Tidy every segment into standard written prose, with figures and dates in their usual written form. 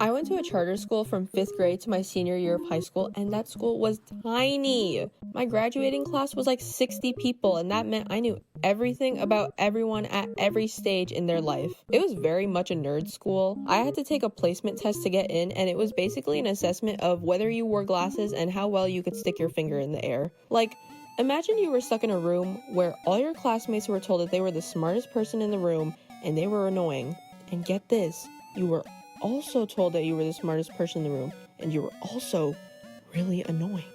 I went to a charter school from 5th grade to my senior year of high school, and that school was tiny. My graduating class was like 60 people, and that meant I knew everything about everyone at every stage in their life. It was very much a nerd school. I had to take a placement test to get in, and it was basically an assessment of whether you wore glasses and how well you could stick your finger in the air. Like, imagine you were stuck in a room where all your classmates were told that they were the smartest person in the room and they were annoying. And get this, you were also told that you were the smartest person in the room and you were also really annoying.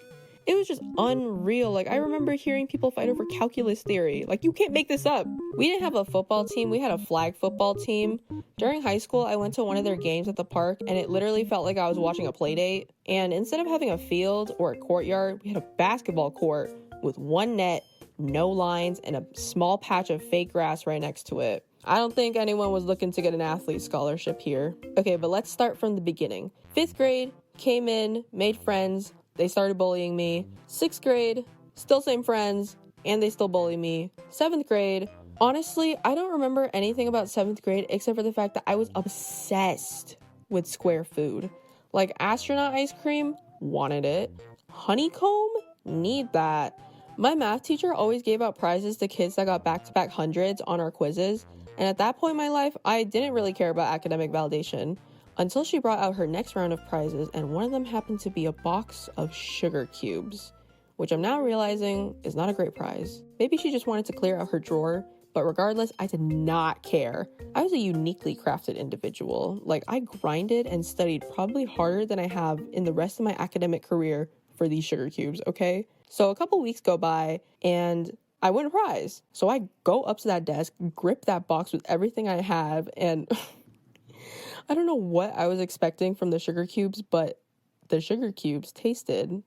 It was just unreal. Like, I remember hearing people fight over calculus theory. Like, you can't make this up. We didn't have a football team. We had a flag football team. During high school, I went to one of their games at the park, and it literally felt like I was watching a play date. And instead of having a field or a courtyard, we had a basketball court with one net, no lines, and a small patch of fake grass right next to it. I don't think anyone was looking to get an athlete scholarship here. Okay, but let's start from the beginning. 5th grade, came in, made friends. They started bullying me. 6th grade, still same friends, and they still bully me. 7th grade, honestly, I don't remember anything about 7th grade except for the fact that I was obsessed with square food. Like astronaut ice cream, wanted it. Honeycomb, need that. My math teacher always gave out prizes to kids that got back-to-back hundreds on our quizzes, and at that point in my life, I didn't really care about academic validation until she brought out her next round of prizes, and one of them happened to be a box of sugar cubes, which I'm now realizing is not a great prize. Maybe she just wanted to clear out her drawer, but regardless, I did not care. I was a uniquely crafted individual. Like, I grinded and studied probably harder than I have in the rest of my academic career for these sugar cubes, okay? So a couple weeks go by, and I win a prize. So I go up to that desk, grip that box with everything I have, and I don't know what I was expecting from the sugar cubes, but the sugar cubes tasted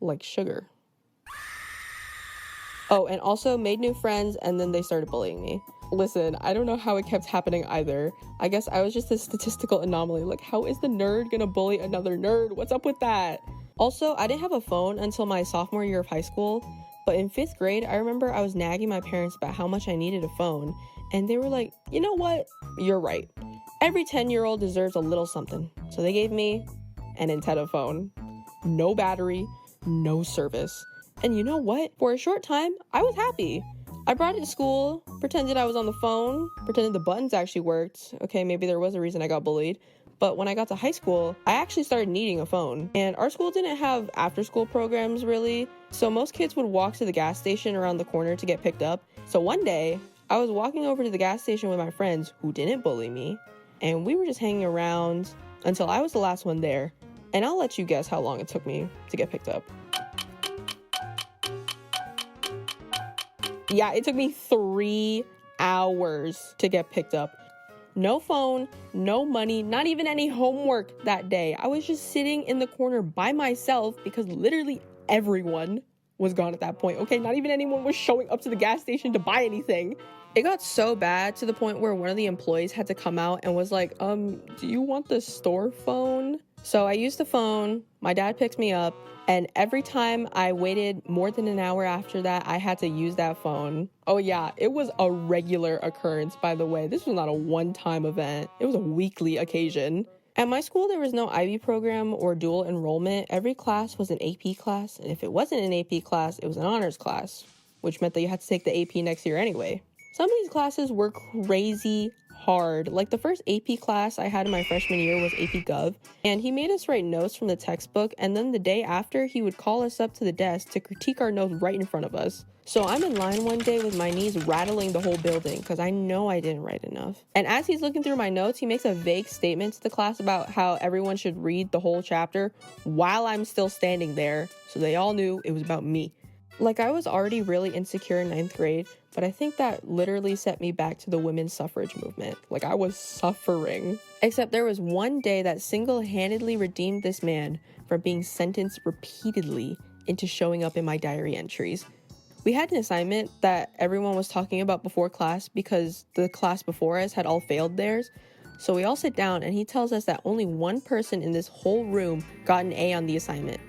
like sugar. Oh, and also made new friends, and then they started bullying me. Listen, I don't know how it kept happening either. I guess I was just a statistical anomaly. Like, how is the nerd gonna bully another nerd? What's up with that? Also, I didn't have a phone until my sophomore year of high school, but in 5th grade, I remember I was nagging my parents about how much I needed a phone, and they were like, you know what? You're right. Every 10-year-old deserves a little something. So they gave me an Nintendo phone. No battery, no service. And you know what? For a short time, I was happy. I brought it to school, pretended I was on the phone, pretended the buttons actually worked. Okay, maybe there was a reason I got bullied. But when I got to high school, I actually started needing a phone. And our school didn't have after-school programs, really. So most kids would walk to the gas station around the corner to get picked up. So one day, I was walking over to the gas station with my friends who didn't bully me. And we were just hanging around until I was the last one there. And I'll let you guess how long it took me to get picked up. Yeah, it took me 3 hours to get picked up. No phone, no money, not even any homework that day. I was just sitting in the corner by myself because literally everyone was gone at that point. Okay, not even anyone was showing up to the gas station to buy anything. It got so bad to the point where one of the employees had to come out and was like, do you want the store phone? So I used the phone, my dad picked me up, and every time I waited more than an hour after that, I had to use that phone. Oh yeah, it was a regular occurrence, by the way. This was not a one-time event. It was a weekly occasion. At my school, there was no IB program or dual enrollment. Every class was an AP class, and if it wasn't an AP class, it was an honors class, which meant that you had to take the AP next year anyway. Some of these classes were crazy hard. Like the first AP class I had in my freshman year was AP Gov, and he made us write notes from the textbook, and then the day after he would call us up to the desk to critique our notes right in front of us. So I'm in line one day with my knees rattling the whole building because I know I didn't write enough. And as he's looking through my notes, he makes a vague statement to the class about how everyone should read the whole chapter while I'm still standing there, so they all knew it was about me. Like, I was already really insecure in 9th grade, but I think that literally set me back to the women's suffrage movement. Like, I was suffering. Except there was one day that single-handedly redeemed this man from being sentenced repeatedly into showing up in my diary entries. We had an assignment that everyone was talking about before class because the class before us had all failed theirs. So we all sit down and he tells us that only one person in this whole room got an A on the assignment.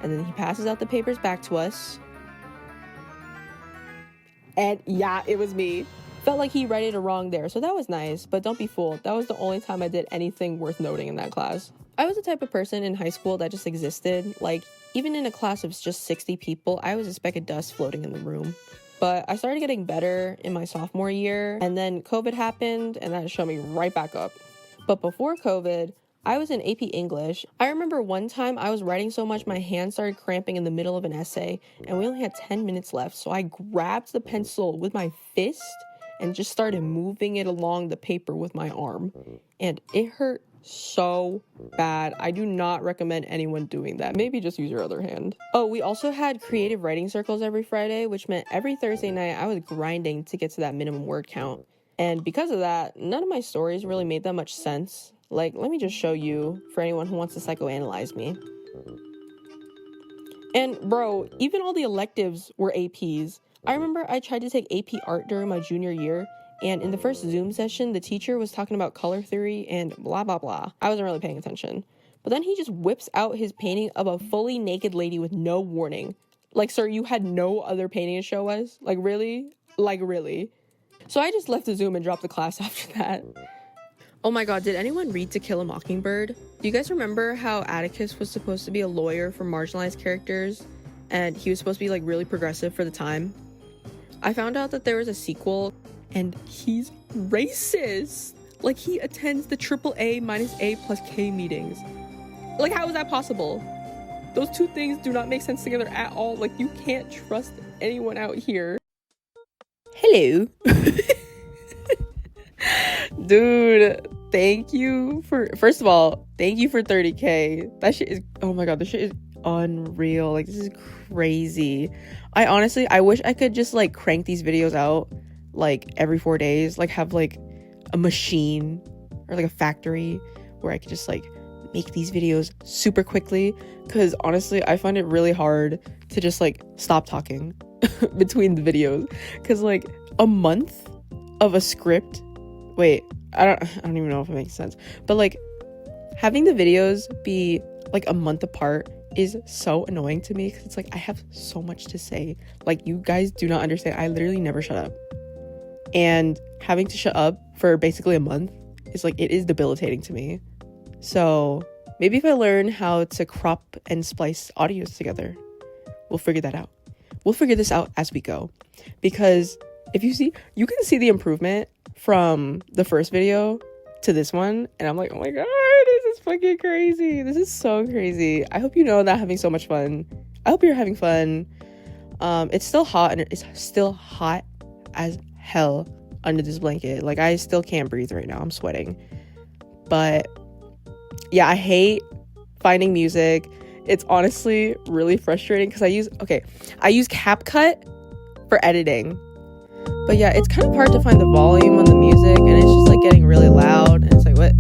And then he passes out the papers back to us. And yeah, it was me. Felt like he righted a wrong there, so that was nice, but don't be fooled. That was the only time I did anything worth noting in that class. I was the type of person in high school that just existed. Like, even in a class of just 60 people, I was a speck of dust floating in the room. But I started getting better in my sophomore year, and then COVID happened, and that showed me right back up. But before COVID, I was in AP English. I remember one time I was writing so much my hand started cramping in the middle of an essay, and we only had 10 minutes left, so I grabbed the pencil with my fist and just started moving it along the paper with my arm. And it hurt so bad. I do not recommend anyone doing that. Maybe just use your other hand. Oh, we also had creative writing circles every Friday, which meant every Thursday night I was grinding to get to that minimum word count. And because of that, none of my stories really made that much sense. Like, let me just show you for anyone who wants to psychoanalyze me. And bro, even all the electives were APs. I remember I tried to take AP art during my junior year, and in the first Zoom session, the teacher was talking about color theory and blah, blah, blah. I wasn't really paying attention. But then he just whips out his painting of a fully naked lady with no warning. Like, sir, you had no other painting to show us? Like, really? Like, really? So I just left the Zoom and dropped the class after that. Oh my god, did anyone read To Kill a Mockingbird? Do you guys remember how Atticus was supposed to be a lawyer for marginalized characters? And he was supposed to be, like, really progressive for the time? I found out that there was a sequel, and he's racist. Like, he attends the AAA minus A plus K meetings. Like, how is that possible? Those two things do not make sense together at all. Like, you can't trust anyone out here. Hello. Dude, thank you for, first of all, thank you for 30K. That shit is, oh my god, this shit is unreal. Like, this is crazy. I wish I could just, like, crank these videos out, like, every 4 days. Like, have, like, a machine or, like, a factory where I could just, like, make these videos super quickly. Because, honestly, I find it really hard to just, like, stop talking between the videos. Because, like, a month of a script, wait, I don't even know if it makes sense. But, like, having the videos be, like, a month apart is so annoying to me, because it's like I have so much to say. Like, you guys do not understand. I literally never shut up, and having to shut up for basically a month is, like, it is debilitating to me. So maybe if I learn how to crop and splice audios together, we'll figure that out. We'll figure this out as we go, because if you can see the improvement from the first video to this one, and I'm like, oh my god, this is fucking crazy. This is so crazy. I hope you know that I'm having so much fun. I hope you're having fun. It's still hot, and it's still hot as hell under this blanket. Like, I still can't breathe right now. I'm sweating. But yeah, I hate finding music. It's honestly really frustrating because I use CapCut for editing. But yeah, it's kind of hard to find the volume on the music, and it's just, like, getting really loud, and it's like, what?